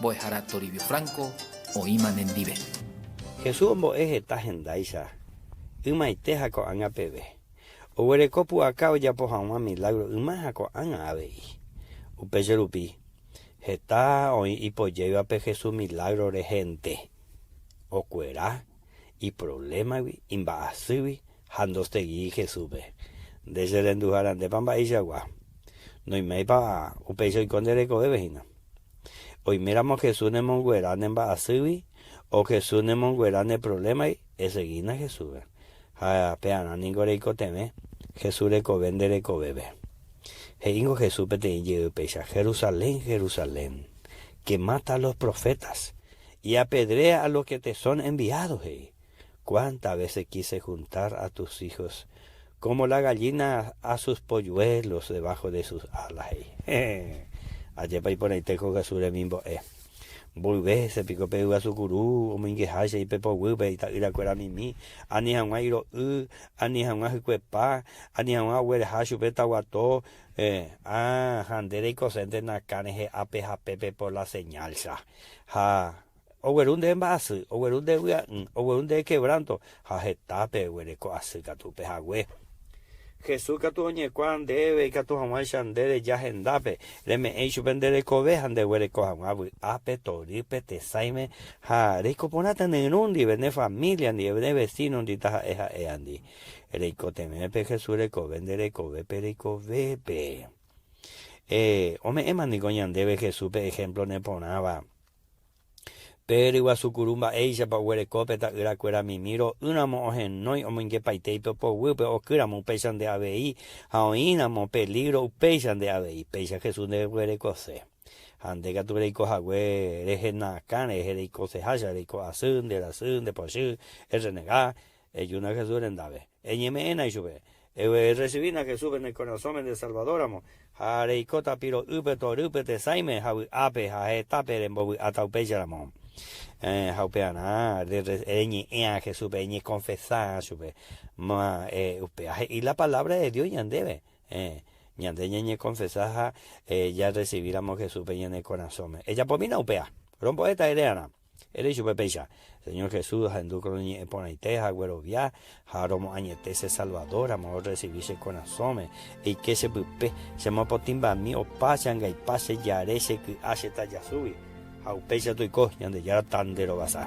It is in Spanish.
Boejara Toribio Franco, Oima Nendive. Jesús mbo esta gendaisa, Imaiteja ko anga pebe. Owerekopu acá ya poja un milagro, Imaja ko anga abei. Upecherupi, Jeta hoy y polleva pe Jesús milagro de gente. Ocuera, y problema, imbaasivi, handostegui Jesús be. Desde el endujaran de pamba y agua. No y me pa upecho y condere ko bebejina. Hoy miramos Jesús ne mongueran en baasivi, o Jesús ne mongueran el problema y ese guina Jesús. Ha peana ningore ko teme, Jesús le ko vendere ko bebe. Ingo Jesús pete lleve pecha, Jerusalén, Jerusalén, que mata a los profetas y apedrea a los que te son enviados. ¿Cuántas veces quise juntar a tus hijos como la gallina a sus polluelos debajo de sus alas? Ayer para ir por ahí tejo Jesús le mismo volvé se picó pegó a su curú o me hace y pepo huevo y ira cuera mimi ani han airo ani han ajuepa ani han aguer hashu beta guato handere y cosente na caneje apeja pepe por la señal ha owerunde envase owerunde owerunde quebranto ha jetape huereco acerca tu pejagüe Jesús que tu oñe cuan debe que tu jamás shandere ya gendape le me hecho vender covejan de huele cojan ape toripe te saime ha rico ponata nenundi vende familia ni vende vecino ni taja eja eandi rico temepe Jesús le co vender cove perico vepe ome emani coñan debe Jesús pe ejemplo ne ponaba pero igual su curumba ella pa huele copeta era cuera mi miro una mojen no y omen que paite po huepe o cura mo pesan de abei haoina mo peligro pesan de abei pesa Jesús de huele cose ande que tu le coja hue rejena cane re cose haya re co asun de posu el renega una Jesús en dave eñeme ena y sube recibir a Jesús en el corazón de Salvador amo hare cota piro upe te saime hawi ape ha etape en bobu ataupejaramo haupeana de Jesús peñe confesar sube ma y la palabra de Dios ya debe ñande ñe confesar ya recibiramos Jesús peñe en el corazón ella por mí no upea rompo esta idea eres sube pecha Señor Jesús anduco ni ponaiteja güero via haromo añetese Salvador amor recibirse corazón y que se pupe se mo potimba mi o pasanga y pase ya rese que hace talla subi Hau pecha tu iko, yande yara tandero basa.